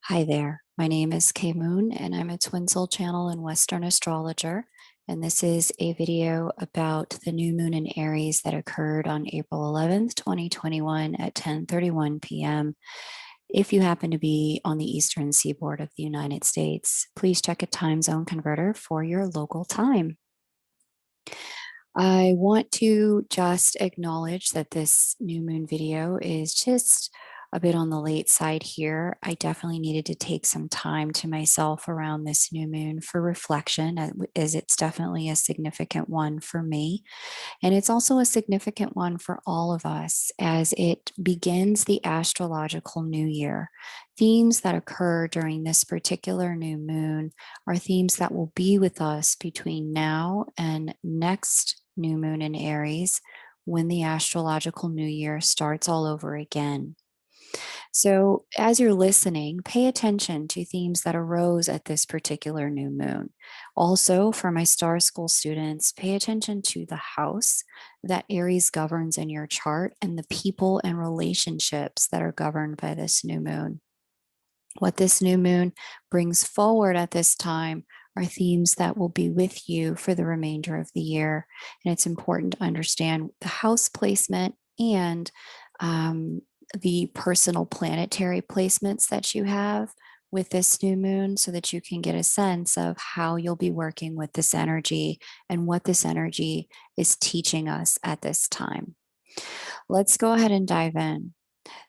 Hi there, my name is Kay Moon and I'm a Twin Soul Channel and Western astrologer. And this is a video about the new moon in Aries that occurred on April 11th, 2021 at 10:31 p.m. If you happen to be on the eastern seaboard of the United States, please check a time zone converter for your local time. I want to just acknowledge that this new moon video is just a bit on the late side here. I definitely needed to take some time to myself around this new moon for reflection, as it's definitely a significant one for me. And it's also a significant one for all of us as it begins the astrological new year. Themes that occur during this particular new moon are themes that will be with us between now and next new moon in Aries when the astrological new year starts all over again. So, as you're listening, pay attention to themes that arose at this particular new moon. Also, for my Star School students, pay attention to the house that Aries governs in your chart and the people and relationships that are governed by this new moon. What this new moon brings forward at this time are themes that will be with you for the remainder of the year. And it's important to understand the house placement and the personal planetary placements that you have with this new moon so that you can get a sense of how you'll be working with this energy and what this energy is teaching us at this time. Let's go ahead and dive in.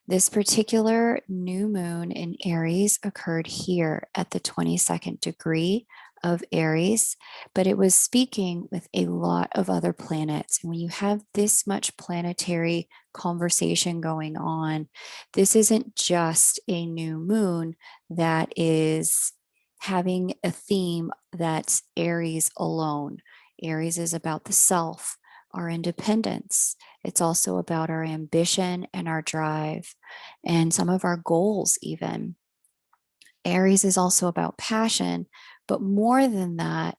This particular new moon in Aries occurred here at the 22nd degree of Aries, but it was speaking with a lot of other planets. And when you have this much planetary conversation going on, this isn't just a new moon that is having a theme that's Aries alone. Aries is about the self, our independence. It's also about our ambition and our drive and some of our goals, even. Aries is also about passion, but more than that,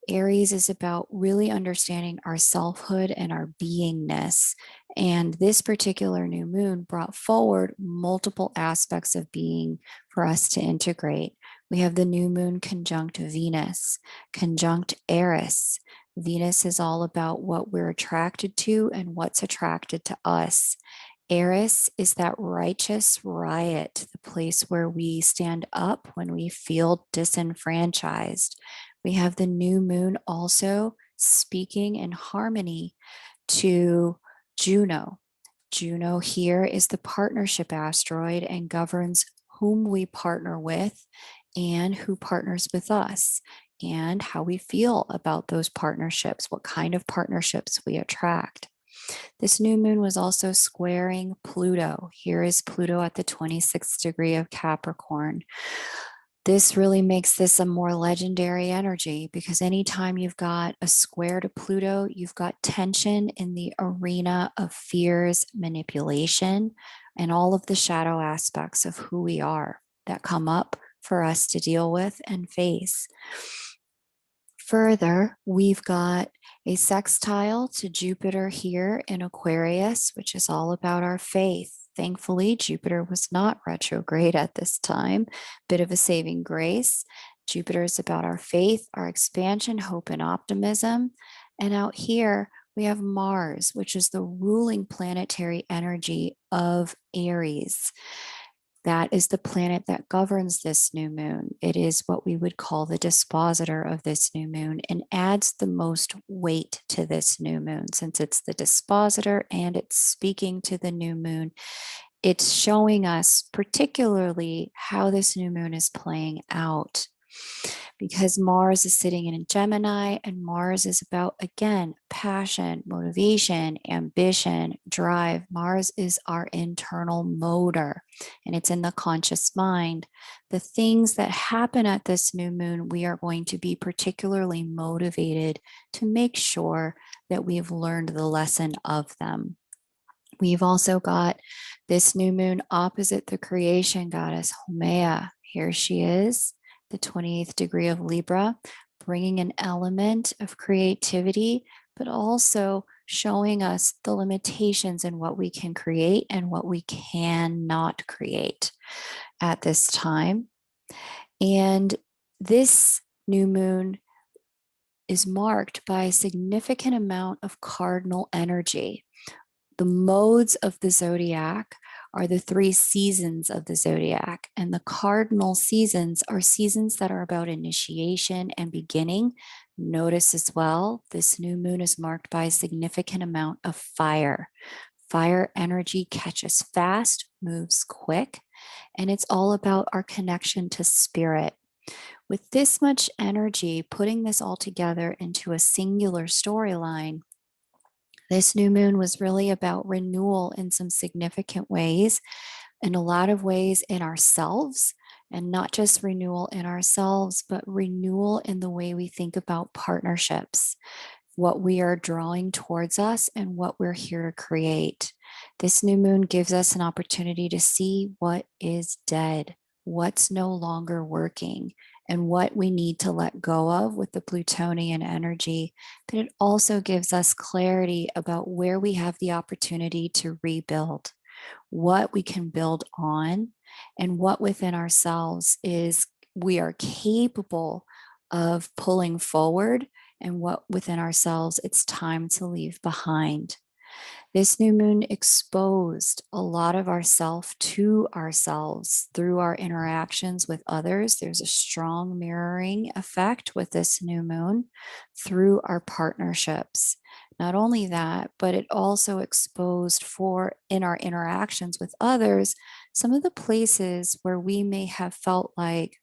Aries is about really understanding our selfhood and our beingness. And this particular new moon brought forward multiple aspects of being for us to integrate. We have the new moon conjunct Venus, conjunct Eris. Venus is all about what we're attracted to and what's attracted to us. Eris is that righteous riot, the place where we stand up when we feel disenfranchised. We have the new moon also speaking in harmony to Juno. Juno here is the partnership asteroid and governs whom we partner with and who partners with us and how we feel about those partnerships, what kind of partnerships we attract. This new moon was also squaring Pluto. Here is Pluto at the 26th degree of Capricorn. This really makes this a more legendary energy because anytime you've got a square to Pluto, you've got tension in the arena of fears, manipulation, and all of the shadow aspects of who we are that come up for us to deal with and face. Further, we've got a sextile to Jupiter here in Aquarius, which is all about our faith. Thankfully, Jupiter was not retrograde at this time, bit of a saving grace. Jupiter is about our faith, our expansion, hope, and optimism. And out here, we have Mars, which is the ruling planetary energy of Aries. That is the planet that governs this new moon. It is what we would call the dispositor of this new moon and adds the most weight to this new moon since it's the dispositor and it's speaking to the new moon. It's showing us particularly how this new moon is playing out because Mars is sitting in Gemini and Mars is about, again, passion, motivation, ambition, drive. Mars is our internal motor and it's in the conscious mind. The things that happen at this new moon, we are going to be particularly motivated to make sure that we've learned the lesson of them. We've also got this new moon opposite the creation goddess, Haumea. Here she is, the 28th degree of Libra, bringing an element of creativity, but also showing us the limitations in what we can create and what we cannot create at this time. And this new moon is marked by a significant amount of cardinal energy. The modes of the zodiac are the 3 seasons of the zodiac, and the cardinal seasons are seasons that are about initiation and beginning. Notice as well, this new moon is marked by a significant amount of fire. Fire energy catches fast, moves quick, and it's all about our connection to spirit. With this much energy, putting this all together into a singular storyline, this new moon was really about renewal in some significant ways, in a lot of ways in ourselves, and not just renewal in ourselves, but renewal in the way we think about partnerships, what we are drawing towards us, and what we're here to create. This new moon gives us an opportunity to see what is dead, what's no longer working, and what we need to let go of with the Plutonian energy. But it also gives us clarity about where we have the opportunity to rebuild, what we can build on, and what within ourselves is we are capable of pulling forward, and what within ourselves it's time to leave behind. This new moon exposed a lot of ourself to ourselves through our interactions with others. There's a strong mirroring effect with this new moon through our partnerships. Not only that, but it also exposed for in our interactions with others some of the places where we may have felt like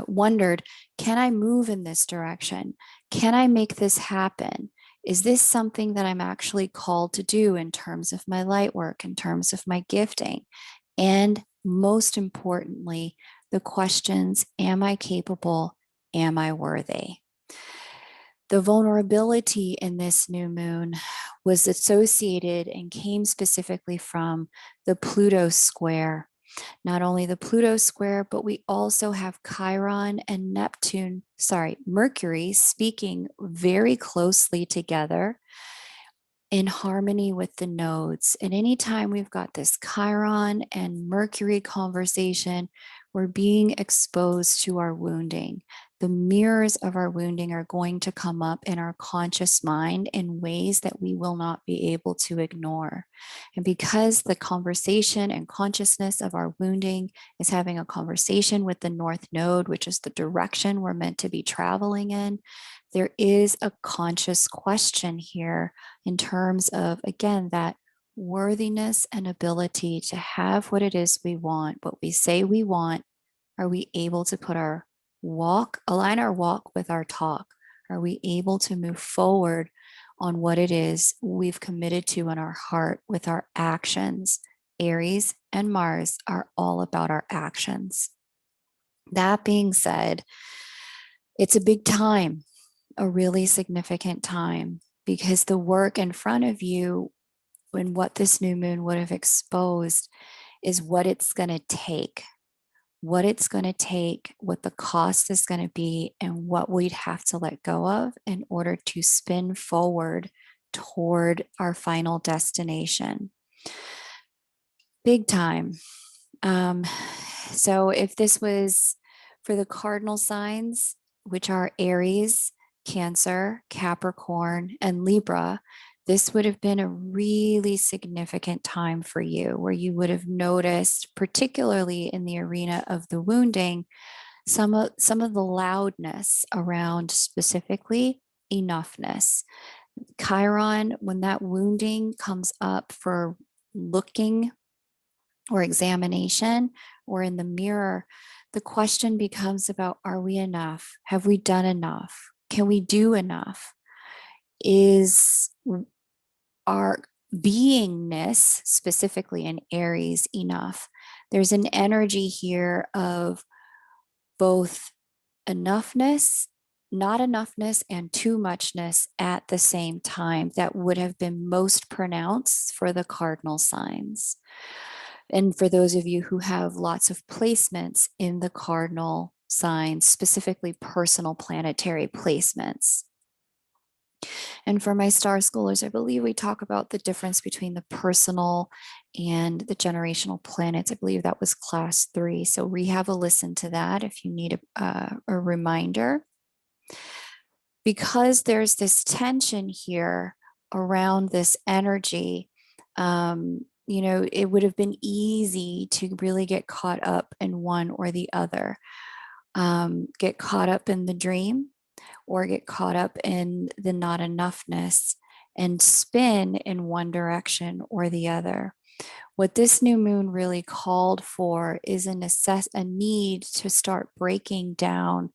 wondered, can I move in this direction? Can I make this happen? Is this something that I'm actually called to do in terms of my light work, in terms of my gifting? And most importantly, the questions, am I capable? Am I worthy? The vulnerability in this new moon was associated and came specifically from the Pluto square. Not only the Pluto square, but we also have Chiron and Mercury speaking very closely together in harmony with the nodes. And anytime we've got this Chiron and Mercury conversation, we're being exposed to our wounding. The mirrors of our wounding are going to come up in our conscious mind in ways that we will not be able to ignore. And because the conversation and consciousness of our wounding is having a conversation with the North Node, which is the direction we're meant to be traveling in, there is a conscious question here in terms of, again, that worthiness and ability to have what it is we want, what we say we want. Are we able to align our walk with our talk? Are we able to move forward on what it is we've committed to in our heart with our actions? Aries and Mars are all about our actions. That being said, it's a big time, a really significant time, because the work in front of you and what this new moon would have exposed is what it's going to take, what the cost is going to be, and what we'd have to let go of in order to spin forward toward our final destination. Big time. So if this was for the cardinal signs, which are Aries, Cancer, Capricorn, and Libra, this would have been a really significant time for you, where you would have noticed, particularly in the arena of the wounding, some of the loudness around specifically enoughness. Chiron, when that wounding comes up for looking or examination or in the mirror, the question becomes about, are we enough? Have we done enough? Can we do enough? Is our beingness, specifically in Aries, enough? There's an energy here of both enoughness, not enoughness, and too muchness at the same time that would have been most pronounced for the cardinal signs. And for those of you who have lots of placements in the cardinal signs, specifically personal planetary placements, And for my star schoolers, I believe we talk about the difference between the personal and the generational planets. I believe that was class 3. So have a listen to that if you need a reminder. Because there's this tension here around this energy, it would have been easy to really get caught up in one or the other, get caught up in the dream or get caught up in the not enoughness and spin in one direction or the other. What this new moon really called for is a need to start breaking down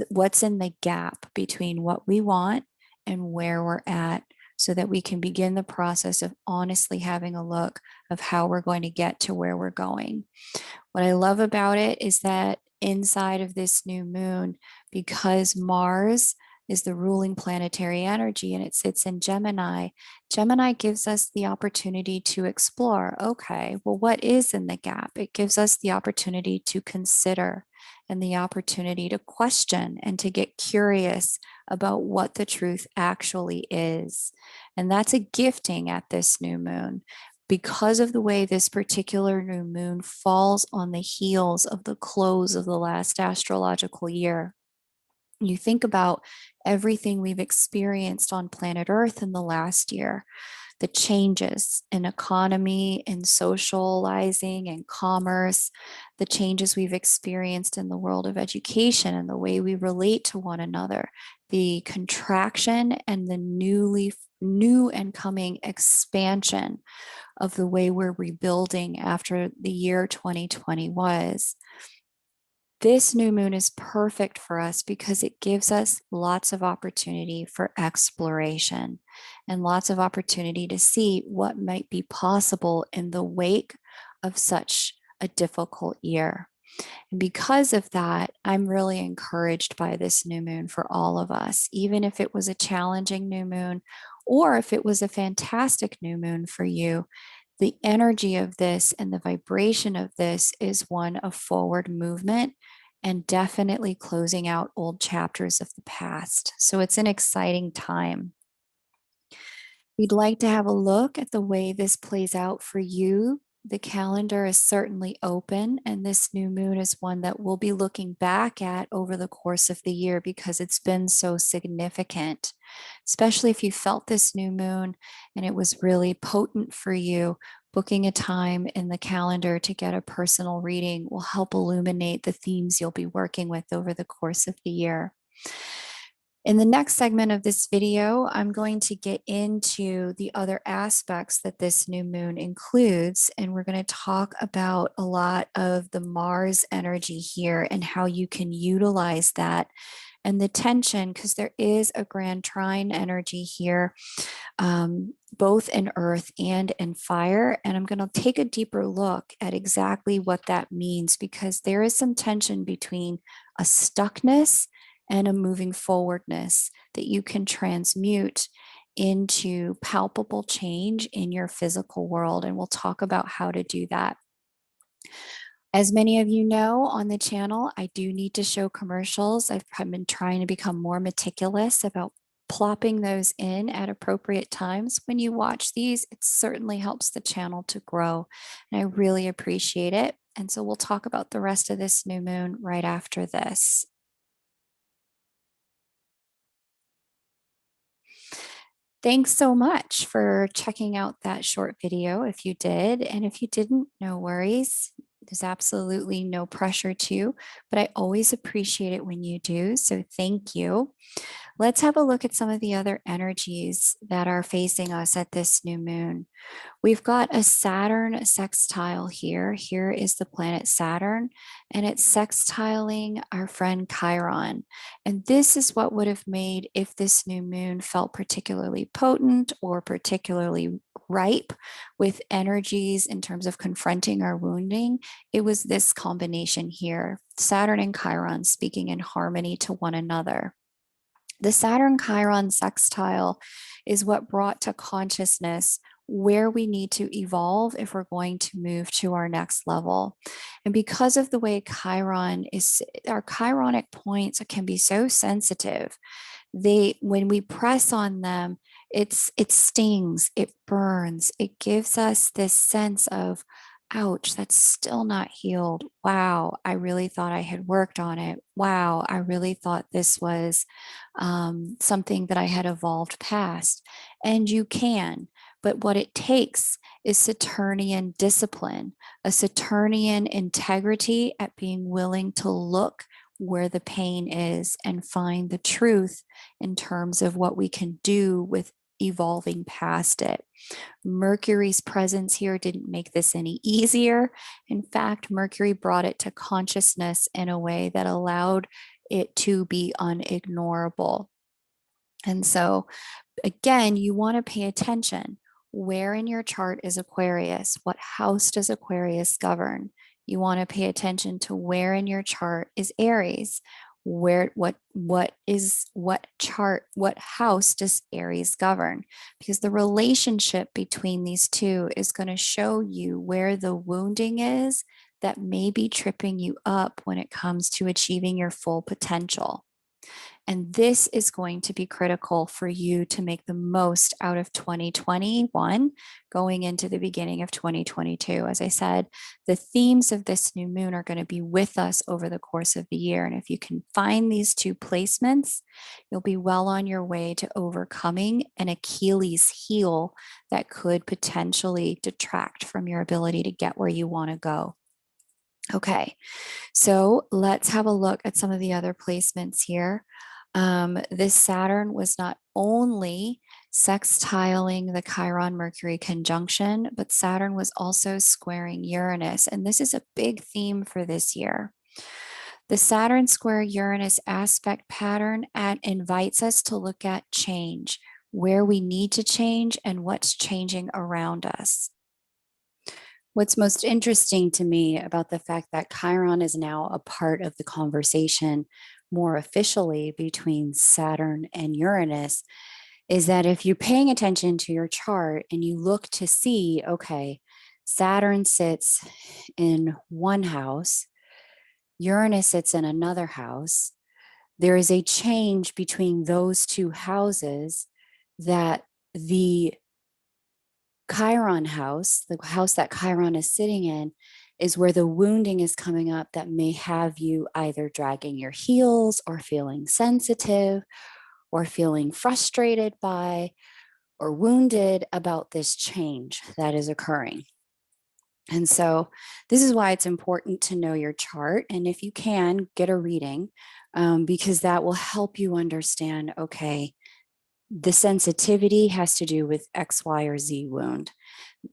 what's in the gap between what we want and where we're at, so that we can begin the process of honestly having a look of how we're going to get to where we're going. What I love about it is that inside of this new moon, because Mars is the ruling planetary energy and it sits in Gemini, Gemini gives us the opportunity to explore, okay, well, what is in the gap? It gives us the opportunity to consider and the opportunity to question and to get curious about what the truth actually is. And that's a gifting at this new moon, because of the way this particular new moon falls on the heels of the close of the last astrological year. You think about everything we've experienced on planet Earth in the last year, the changes in economy, in socializing, and commerce, the changes we've experienced in the world of education and the way we relate to one another, the contraction and the new and coming expansion of the way we're rebuilding after the year 2020 was. This new moon is perfect for us because it gives us lots of opportunity for exploration and lots of opportunity to see what might be possible in the wake of such a difficult year. And because of that, I'm really encouraged by this new moon for all of us, even if it was a challenging new moon or if it was a fantastic new moon for you. The energy of this and the vibration of this is one of forward movement and definitely closing out old chapters of the past. So it's an exciting time. We'd like to have a look at the way this plays out for you. The calendar is certainly open, and this new moon is one that we'll be looking back at over the course of the year because it's been so significant, especially if you felt this new moon and it was really potent for you. Booking a time in the calendar to get a personal reading will help illuminate the themes you'll be working with over the course of the year. In the next segment of this video, I'm going to get into the other aspects that this new moon includes, and we're going to talk about a lot of the Mars energy here and how you can utilize that and the tension, because there is a grand trine energy here, both in earth and in fire. And I'm going to take a deeper look at exactly what that means, because there is some tension between a stuckness and a moving forwardness that you can transmute into palpable change in your physical world. And we'll talk about how to do that. As many of you know on the channel, I do need to show commercials. I've been trying to become more meticulous about plopping those in at appropriate times. When you watch these, it certainly helps the channel to grow, and I really appreciate it. And so we'll talk about the rest of this new moon right after this. Thanks so much for checking out that short video if you did. And if you didn't, no worries. There's absolutely no pressure to, but I always appreciate it when you do. So thank you. Let's have a look at some of the other energies that are facing us at this new moon. We've got a Saturn sextile here. Here is the planet Saturn, and it's sextiling our friend Chiron. And this is what would have made, if this new moon felt particularly potent or particularly ripe with energies in terms of confronting our wounding, it was this combination here, Saturn and Chiron speaking in harmony to one another. The Saturn Chiron sextile is what brought to consciousness where we need to evolve if we're going to move to our next level. And because of the way Chiron is, our chironic points can be so sensitive. When we press on them, it stings, it burns, it gives us this sense of, ouch, that's still not healed. Wow, I really thought I had worked on it. Wow, I really thought this was something that I had evolved past. And you can, but what it takes is Saturnian discipline, a Saturnian integrity at being willing to look where the pain is and find the truth in terms of what we can do with evolving past it. Mercury's presence here didn't make this any easier. In fact, Mercury brought it to consciousness in a way that allowed it to be unignorable. And so, again, you want to pay attention. Where in your chart is Aquarius? What house does Aquarius govern? You want to pay attention to where in your chart is Aries. What house does Aries govern? Because the relationship between these two is going to show you where the wounding is that may be tripping you up when it comes to achieving your full potential. And this is going to be critical for you to make the most out of 2021 going into the beginning of 2022. As I said, the themes of this new moon are going to be with us over the course of the year. And if you can find these two placements, you'll be well on your way to overcoming an Achilles heel that could potentially detract from your ability to get where you want to go. Okay, so let's have a look at some of the other placements here. This Saturn was not only sextiling the Chiron Mercury conjunction, but Saturn was also squaring Uranus. And this is a big theme for this year. The Saturn square Uranus aspect pattern invites us to look at change, where we need to change and what's changing around us. What's most interesting to me about the fact that Chiron is now a part of the conversation more officially between Saturn and Uranus is that if you're paying attention to your chart and you look to see, okay, Saturn sits in one house, Uranus sits in another house, there is a change between those two houses that the Chiron house, the house that Chiron is sitting in, is where the wounding is coming up that may have you either dragging your heels or feeling sensitive or feeling frustrated by or wounded about this change that is occurring. And so this is why it's important to know your chart. And if you can, get a reading because that will help you understand, okay, the sensitivity has to do with X, Y, or Z wound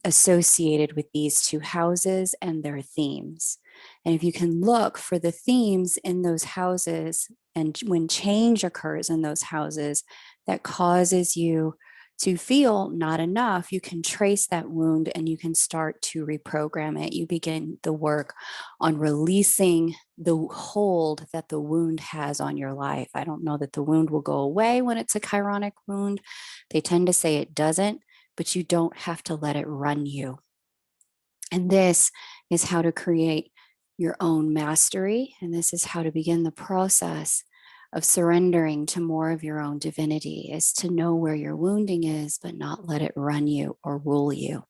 associated with these two houses and their themes. And if you can look for the themes in those houses and when change occurs in those houses that causes you to feel not enough, you can trace that wound and you can start to reprogram it. You begin the work on releasing the hold that the wound has on your life. I don't know that the wound will go away when it's a chironic wound. They tend to say it doesn't, but you don't have to let it run you. And this is how to create your own mastery. And this is how to begin the process of surrendering to more of your own divinity, is to know where your wounding is, but not let it run you or rule you.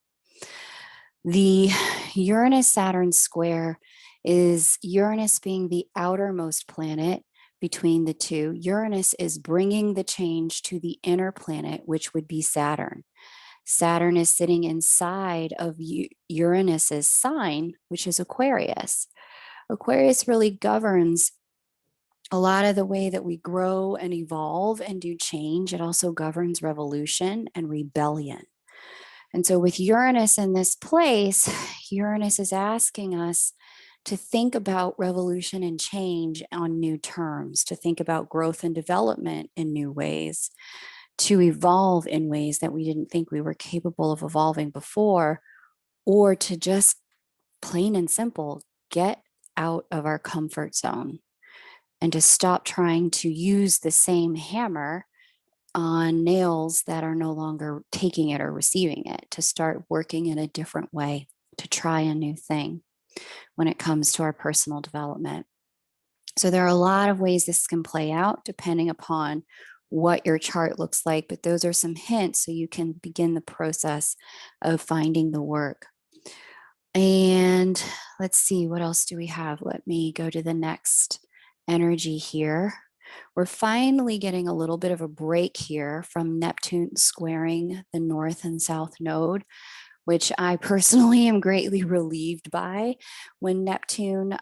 The Uranus-Saturn square is Uranus being the outermost planet between the two. Uranus is bringing the change to the inner planet, which would be Saturn. Saturn is sitting inside of Uranus's sign, which is Aquarius. Aquarius really governs a lot of the way that we grow and evolve and do change. It also governs revolution and rebellion. And so with Uranus in this place, Uranus is asking us to think about revolution and change on new terms, to think about growth and development in new ways, to evolve in ways that we didn't think we were capable of evolving before, or to just plain and simple get out of our comfort zone and to stop trying to use the same hammer on nails that are no longer taking it or receiving it, to start working in a different way, to try a new thing when it comes to our personal development. So there are a lot of ways this can play out depending upon what your chart looks like, but those are some hints so you can begin the process of finding the work. And let's see, what else do we have? Let me go to the next energy here. We're finally getting a little bit of a break here from Neptune squaring the north and south node, which I personally am greatly relieved by. When Neptune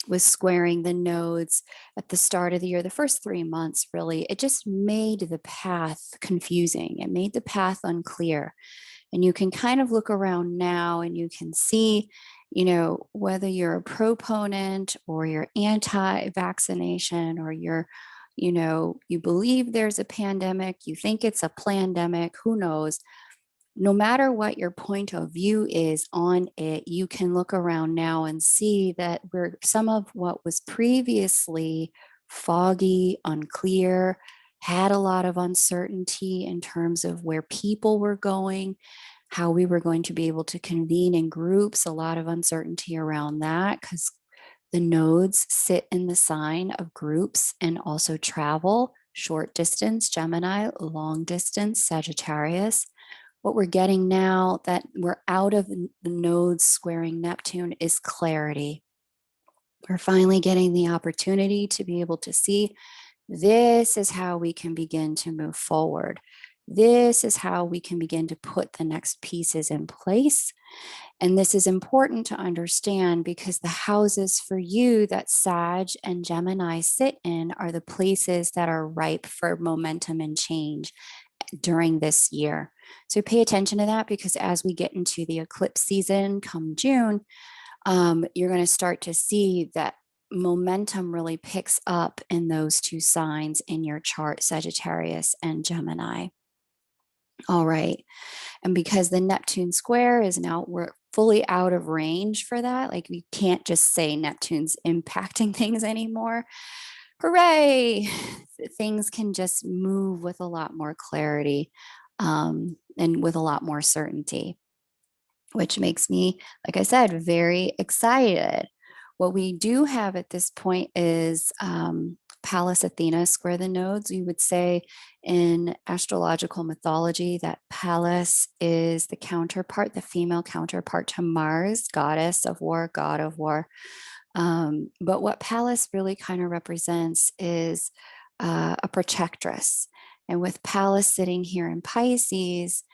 was squaring the nodes at the start of the year, the first 3 months, really, it just made the path confusing. It made the path unclear. And you can kind of look around now and you can see, whether you're a proponent or you're anti-vaccination, or you believe there's a pandemic, you think it's a plandemic, who knows? No matter what your point of view is on it, you can look around now and see that where some of what was previously foggy, unclear, had a lot of uncertainty in terms of where people were going, how we were going to be able to convene in groups, a lot of uncertainty around that, because the nodes sit in the sign of groups and also travel, short distance, Gemini, long distance, Sagittarius. What we're getting now that we're out of the nodes squaring Neptune is clarity. We're finally getting the opportunity to be able to see this is how we can begin to move forward. This is how we can begin to put the next pieces in place. And this is important to understand because the houses for you that Sag and Gemini sit in are the places that are ripe for momentum and change during this year. So pay attention to that, because as we get into the eclipse season come June, you're going to start to see that momentum really picks up in those two signs in your chart, Sagittarius and Gemini. All right. And because the Neptune square is now, we're fully out of range for that. Like, we can't just say Neptune's impacting things anymore. Hooray! Things can just move with a lot more clarity, and with a lot more certainty, which makes me, like I said, very excited. What we do have at this point is Pallas Athena square the nodes. We would say in astrological mythology that Pallas is the counterpart, the female counterpart to Mars, goddess of war, god of war. But what Pallas really kind of represents is a protectress. And with Pallas sitting here in Pisces,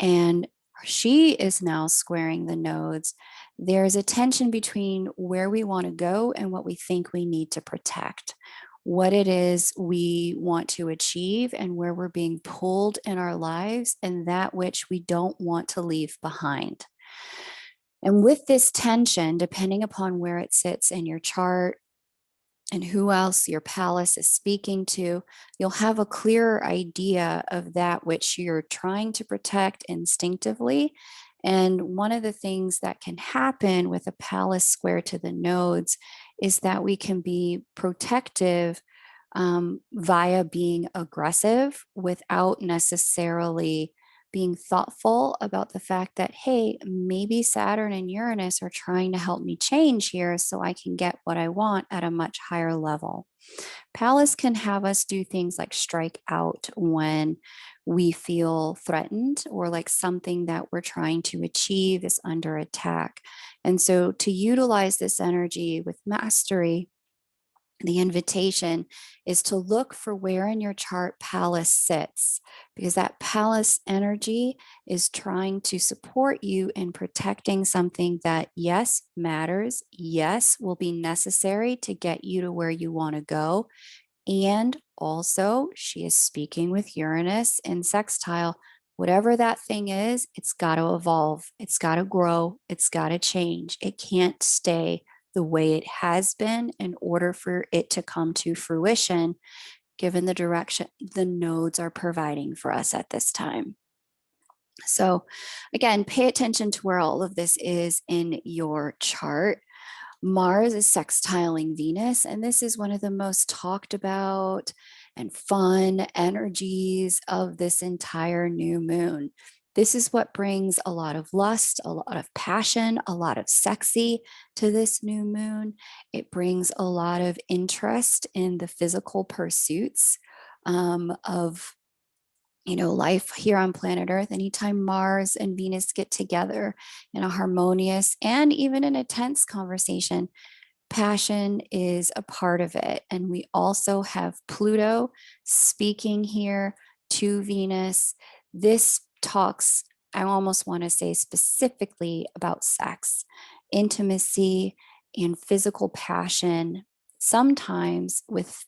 and she is now squaring the nodes, there's a tension between where we want to go and what we think we need to protect, what it is we want to achieve, and where we're being pulled in our lives, and that which we don't want to leave behind. And with this tension, depending upon where it sits in your chart and who else your Pallas is speaking to, you'll have a clearer idea of that which you're trying to protect instinctively. And one of the things that can happen with a Pallas square to the nodes is that we can be protective via being aggressive without necessarily being thoughtful about the fact that, hey, maybe Saturn and Uranus are trying to help me change here so I can get what I want at a much higher level. Pallas can have us do things like strike out when we feel threatened, or like something that we're trying to achieve is under attack. And so to utilize this energy with mastery, the invitation is to look for where in your chart Pallas sits, because that Pallas energy is trying to support you in protecting something that, yes, matters, yes, will be necessary to get you to where you want to go. And also, she is speaking with Uranus in sextile. Whatever that thing is, it's got to evolve, it's got to grow, it's got to change. It can't stay the way it has been in order for it to come to fruition, given the direction the nodes are providing for us at this time. So again, pay attention to where all of this is in your chart. Mars is sextiling Venus, and this is one of the most talked about and fun energies of this entire new moon. This is what brings a lot of lust, a lot of passion, a lot of sexy to this new moon. It brings a lot of interest in the physical pursuits of life here on planet Earth. Anytime Mars and Venus get together in a harmonious and even in a tense conversation, passion is a part of it. And we also have Pluto speaking here to Venus. This talks, I almost want to say specifically about sex, intimacy, and physical passion. Sometimes with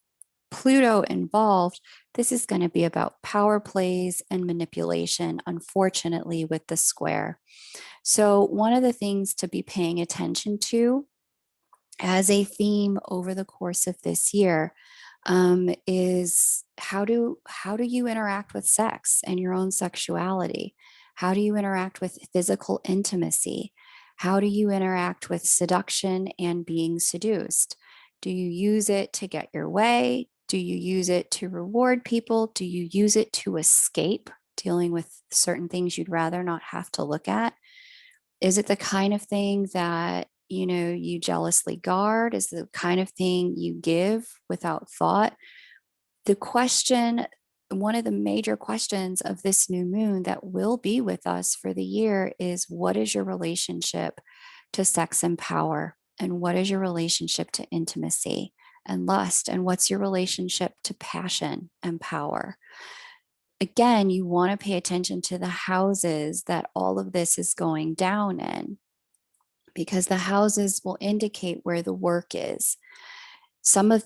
Pluto involved, this is going to be about power plays and manipulation, unfortunately, with the square. So, one of the things to be paying attention to as a theme over the course of this year is how do you interact with sex and your own sexuality? How do you interact with physical intimacy? How do you interact with seduction and being seduced? Do you use it to get your way? Do you use it to reward people? Do you use it to escape dealing with certain things you'd rather not have to look at? Is it the kind of thing that you jealously guard? Is it the kind of thing you give without thought? The question, one of the major questions of this new moon that will be with us for the year is, what is your relationship to sex and power? And what is your relationship to intimacy and lust? And what's your relationship to passion and power? Again, you want to pay attention to the houses that all of this is going down in, because the houses will indicate where the work is.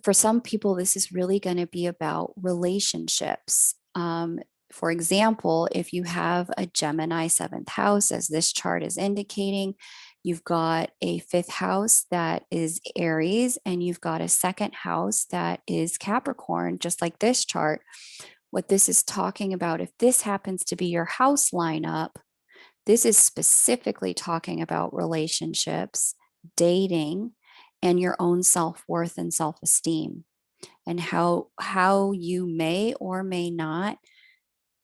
For some people, this is really going to be about relationships. For example, if you have a Gemini seventh house, as this chart is indicating, you've got a fifth house that is Aries, and you've got a second house that is Capricorn, just like this chart. What this is talking about, if this happens to be your house lineup, this is specifically talking about relationships, dating, and your own self-worth and self-esteem, and how you may or may not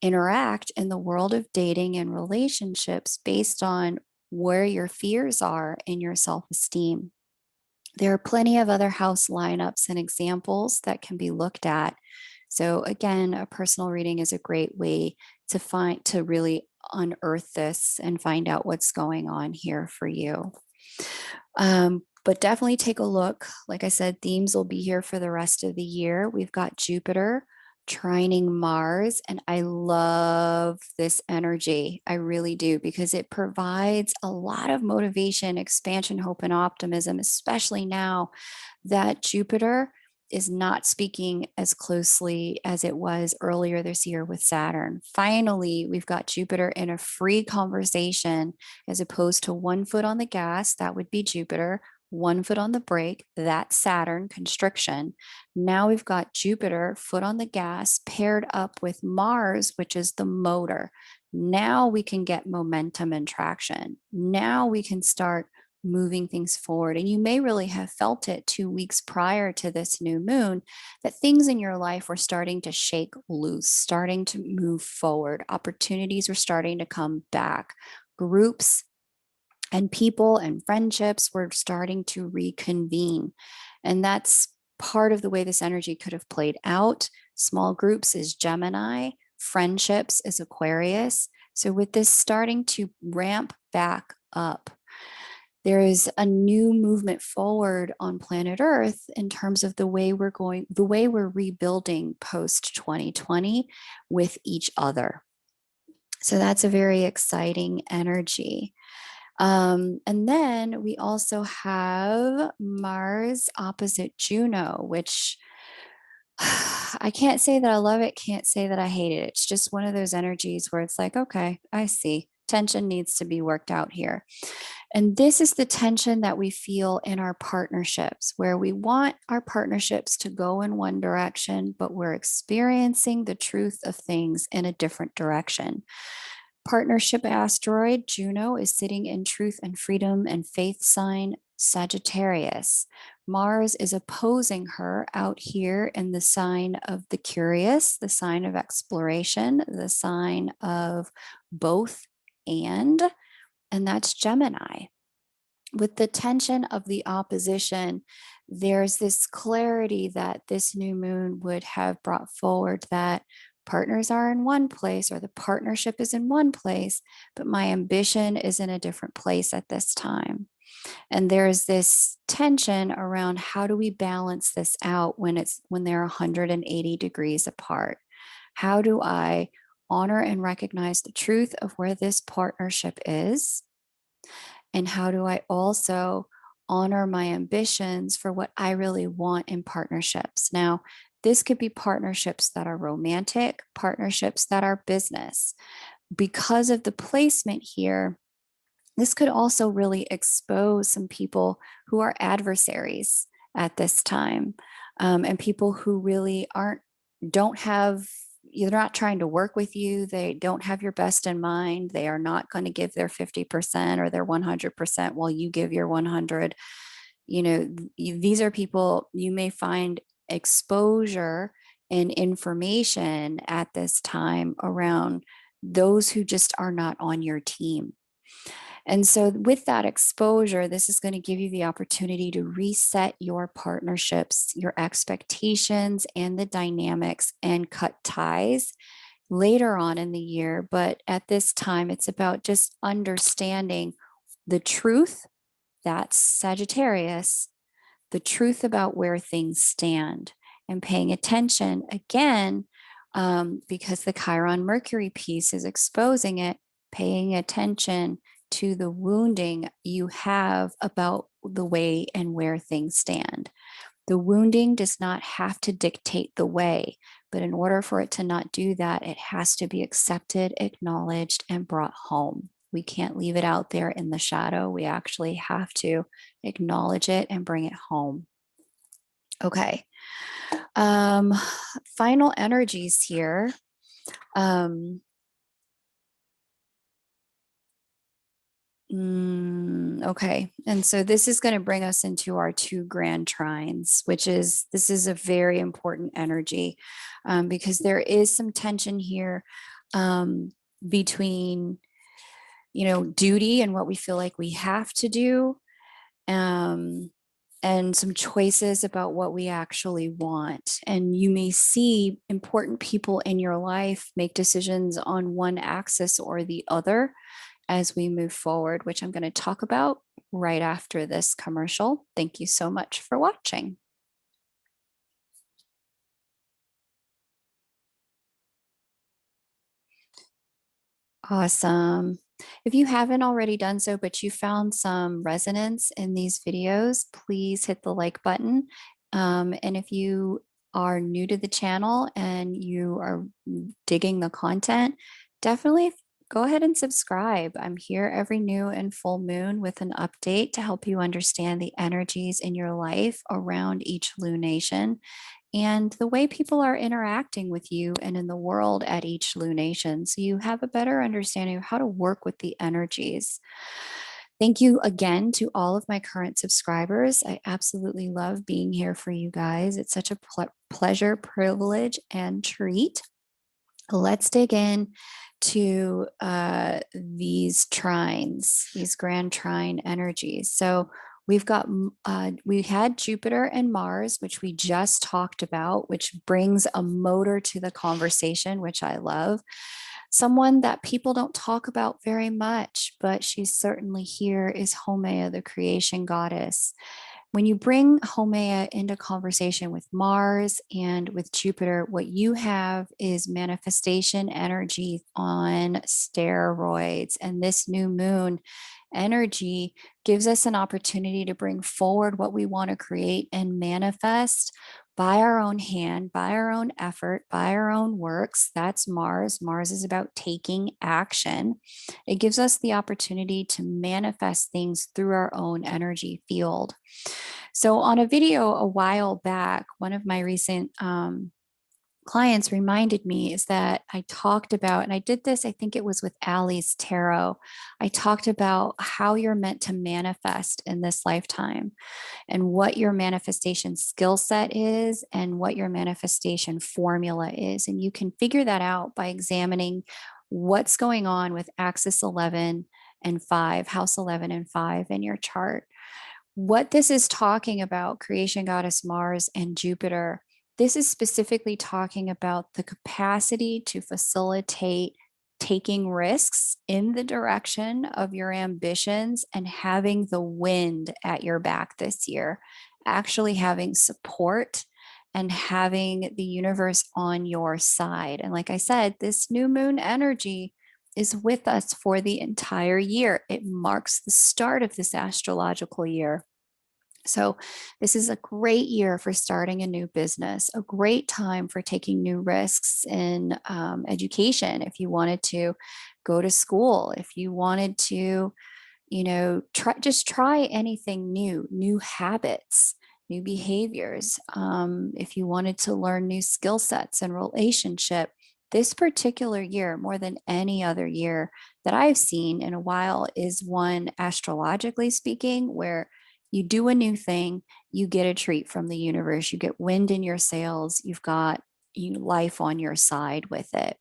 interact in the world of dating and relationships based on where your fears are in your self-esteem. There are plenty of other house lineups and examples that can be looked at. So again, a personal reading is a great way to really unearth this and find out what's going on here for you. But definitely take a look. Like I said, themes will be here for the rest of the year. We've got Jupiter trining Mars, and I love this energy. I really do, because it provides a lot of motivation, expansion, hope, and optimism, especially now that Jupiter is not speaking as closely as it was earlier this year with Saturn. Finally, we've got Jupiter in a free conversation, as opposed to one foot on the gas, that would be Jupiter, one foot on the brake, that's Saturn, constriction. Now we've got Jupiter, foot on the gas, paired up with Mars, which is the motor. Now we can get momentum and traction. Now we can start moving things forward. And you may really have felt it 2 weeks prior to this new moon, that things in your life were starting to shake loose, starting to move forward. Opportunities were starting to come back. Groups and people and friendships were starting to reconvene. And that's part of the way this energy could have played out. Small groups is Gemini, friendships is Aquarius. So with this starting to ramp back up, there is a new movement forward on planet Earth in terms of the way we're rebuilding post 2020 with each other. So that's a very exciting energy. And then we also have Mars opposite Juno, which I can't say that I love it, can't say that I hate it. It's just one of those energies where it's like, okay, I see. Tension needs to be worked out here. And this is the tension that we feel in our partnerships, where we want our partnerships to go in one direction, but we're experiencing the truth of things in a different direction. Partnership asteroid Juno is sitting in truth and freedom and faith sign Sagittarius. Mars is opposing her out here in the sign of the curious, the sign of exploration, the sign of both and that's Gemini. With the tension of the opposition, there's this clarity that this new moon would have brought forward that partners are in one place or the partnership is in one place, but my ambition is in a different place at this time. And there's this tension around how do we balance this out when they're 180 degrees apart? How do I honor and recognize the truth of where this partnership is? And how do I also honor my ambitions for what I really want in partnerships? Now, this could be partnerships that are romantic, partnerships that are business. Because of the placement here, this could also really expose some people who are adversaries at this time, and people who really don't have, they're not trying to work with you. They don't have your best in mind. They are not going to give their 50% or their 100% while you give your 100. These are people you may find exposure and information at this time around those who just are not on your team. And so, with that exposure, this is going to give you the opportunity to reset your partnerships, your expectations, and the dynamics and cut ties later on in the year. But at this time, it's about just understanding the truth. That's Sagittarius, the truth about where things stand, and paying attention again, because the Chiron Mercury piece is exposing it, paying attention to the wounding you have about the way and where things stand. The wounding does not have to dictate the way, but in order for it to not do that, it has to be accepted, acknowledged, and brought home. We can't leave it out there in the shadow. We actually have to acknowledge it and bring it home. Okay. Final energies here. Okay. And so this is going to bring us into our two grand trines, this is a very important energy, because there is some tension here, between, duty and what we feel like we have to do, and some choices about what we actually want. And you may see important people in your life make decisions on one axis or the other as we move forward, which I'm going to talk about right after this commercial. Thank you so much for watching. Awesome. If you haven't already done so, but you found some resonance in these videos, please hit the like button. And if you are new to the channel and you are digging the content, definitely go ahead and subscribe. I'm here every new and full moon with an update to help you understand the energies in your life around each lunation and the way people are interacting with you and in the world at each lunation. So you have a better understanding of how to work with the energies. Thank you again to all of my current subscribers. I absolutely love being here for you guys. It's such a pleasure, privilege, and treat. Let's dig in to these trines, these grand trine energies. So we had Jupiter and Mars, which we just talked about, which brings a motor to the conversation, which I love. Someone that people don't talk about very much, but she's certainly here, is Haumea, the creation goddess. When you bring Haumea into conversation with Mars and with Jupiter, what you have is manifestation energy on steroids. And this new moon energy gives us an opportunity to bring forward what we want to create and manifest by our own hand, by our own effort, by our own works. That's Mars. Mars is about taking action. It gives us the opportunity to manifest things through our own energy field. So on a video a while back, one of my recent clients reminded me is that I talked about, and I did this, I think it was with Allie's Tarot. I talked about how you're meant to manifest in this lifetime and what your manifestation skill set is and what your manifestation formula is. And you can figure that out by examining what's going on with axis 11 and 5, house 11 and 5 in your chart. What this is talking about, creation goddess Mars and Jupiter, this is specifically talking about the capacity to facilitate taking risks in the direction of your ambitions and having the wind at your back this year, actually having support and having the universe on your side. And like I said, this new moon energy is with us for the entire year. It marks the start of this astrological year. So, this is a great year for starting a new business, a great time for taking new risks in education. If you wanted to go to school, if you wanted to, try anything new, new habits, new behaviors. If you wanted to learn new skill sets and relationship, this particular year, more than any other year that I've seen in a while, is one astrologically speaking, where you do a new thing, you get a treat from the universe, you get wind in your sails, you've got life on your side with it.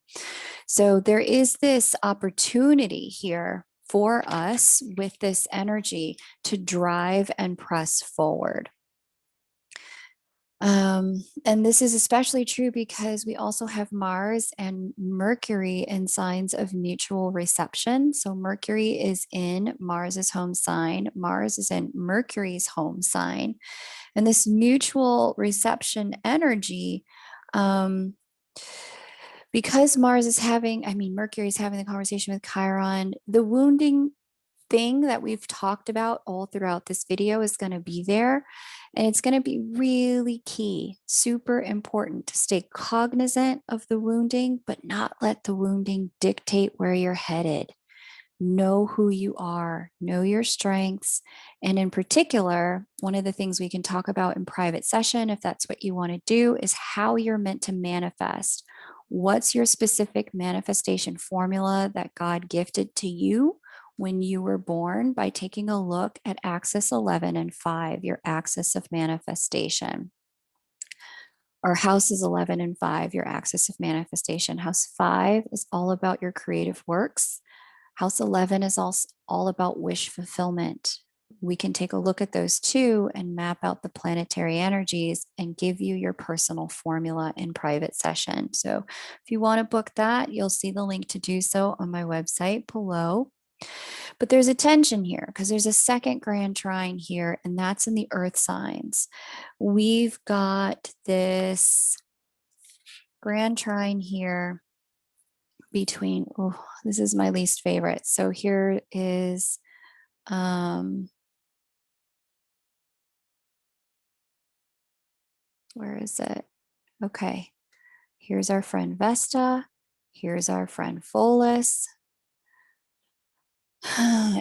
So there is this opportunity here for us with this energy to drive and press forward. And this is especially true because we also have Mars and Mercury in signs of mutual reception. So Mercury is in Mars's home sign, Mars is in Mercury's home sign. And this mutual reception energy, because Mercury is having the conversation with Chiron, the wounding thing that we've talked about all throughout this video is going to be there. And it's going to be really key, super important to stay cognizant of the wounding, but not let the wounding dictate where you're headed. Know who you are, know your strengths. And in particular, one of the things we can talk about in private session, if that's what you want to do, is how you're meant to manifest. What's your specific manifestation formula that God gifted to you when you were born, by taking a look at axis 11 and 5, your axis of manifestation? Or houses 11 and 5, your axis of manifestation. House 5 is all about your creative works. House 11 is also all about wish fulfillment. We can take a look at those two and map out the planetary energies and give you your personal formula in private session. So if you want to book that, you'll see the link to do so on my website below. But there's a tension here because there's a second grand trine here, and that's in the earth signs. We've got this grand trine here between, this is my least favorite. So here is, where is it? Okay, here's our friend Vesta. Here's our friend Pholus.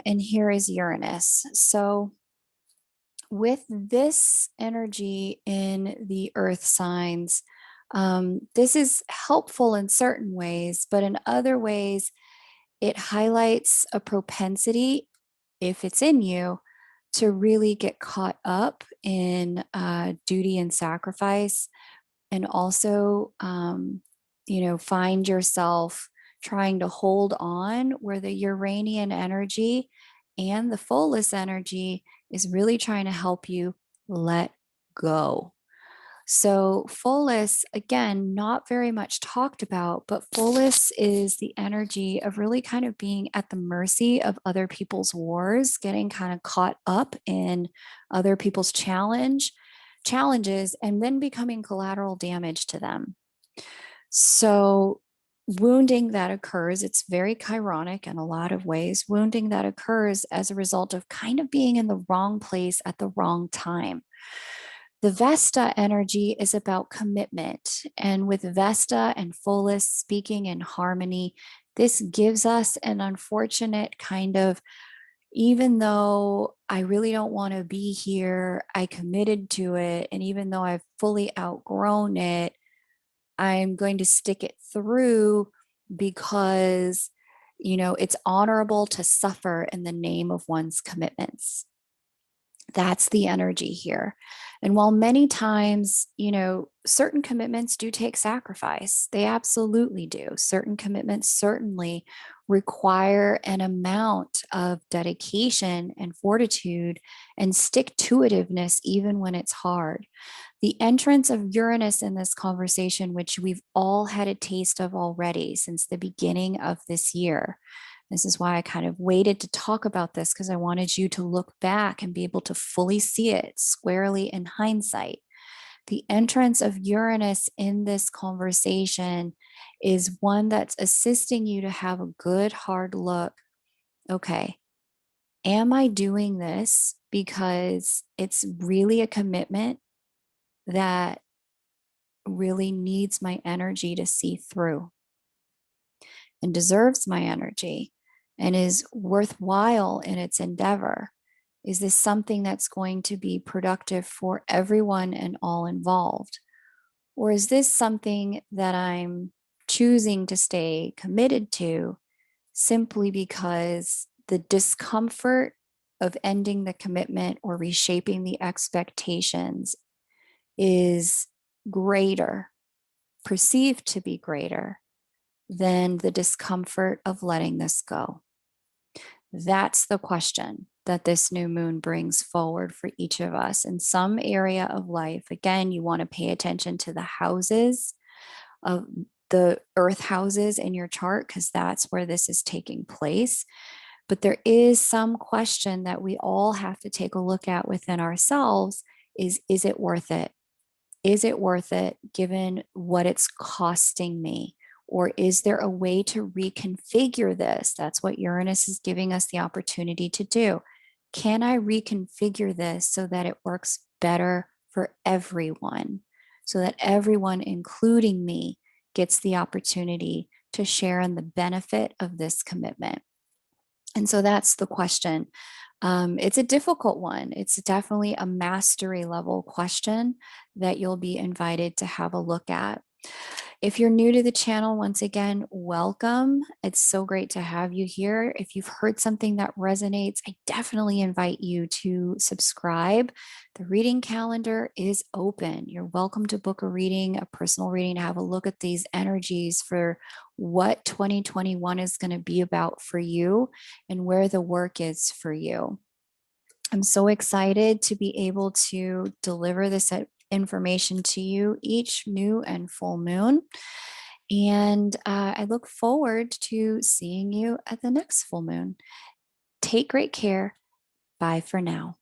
And here is Uranus. So with this energy in the earth signs, this is helpful in certain ways, but in other ways, it highlights a propensity, if it's in you, to really get caught up in duty and sacrifice, and also, find yourself trying to hold on, where the Uranian energy and the Pholus energy is really trying to help you let go. So, Pholus, again, not very much talked about, but Pholus is the energy of really kind of being at the mercy of other people's wars, getting kind of caught up in other people's challenges, and then becoming collateral damage to them. So, wounding that occurs, it's very chironic in a lot of ways. Wounding that occurs as a result of kind of being in the wrong place at the wrong time. The Vesta energy is about commitment. And with Vesta and Pholus speaking in harmony, this gives us an unfortunate kind of, even though I really don't want to be here, I committed to it. And even though I've fully outgrown it, I'm going to stick it through because, it's honorable to suffer in the name of one's commitments. That's the energy here. And while many times, certain commitments do take sacrifice, they absolutely do. Certain commitments certainly require an amount of dedication and fortitude and stick to itiveness, even when it's hard. The entrance of Uranus in this conversation, which we've all had a taste of already since the beginning of this year. This is why I kind of waited to talk about this, because I wanted you to look back and be able to fully see it squarely in hindsight. The entrance of Uranus in this conversation is one that's assisting you to have a good hard look. Okay, am I doing this because it's really a commitment that really needs my energy to see through and deserves my energy and is worthwhile in its endeavor? Is this something that's going to be productive for everyone and all involved? Or is this something that I'm choosing to stay committed to simply because the discomfort of ending the commitment or reshaping the expectations is greater, perceived to be greater than the discomfort of letting this go? That's the question that this new moon brings forward for each of us in some area of life. Again, you want to pay attention to the houses of the earth houses in your chart, because that's where this is taking place. But there is some question that we all have to take a look at within ourselves: is it worth it? Is it worth it given what it's costing me? Or is there a way to reconfigure this? That's what Uranus is giving us the opportunity to do. Can I reconfigure this so that it works better for everyone? So that everyone, including me, gets the opportunity to share in the benefit of this commitment. And so that's the question. It's a difficult one. It's definitely a mastery level question that you'll be invited to have a look at. If you're new to the channel, once again, welcome. It's so great to have you here. If you've heard something that resonates, I definitely invite you to subscribe. The reading calendar is open. You're welcome to book a reading, a personal reading, to have a look at these energies for what 2021 is going to be about for you and where the work is for you. I'm so excited to be able to deliver this information to you each new and full moon. And I look forward to seeing you at the next full moon. Take great care. Bye for now.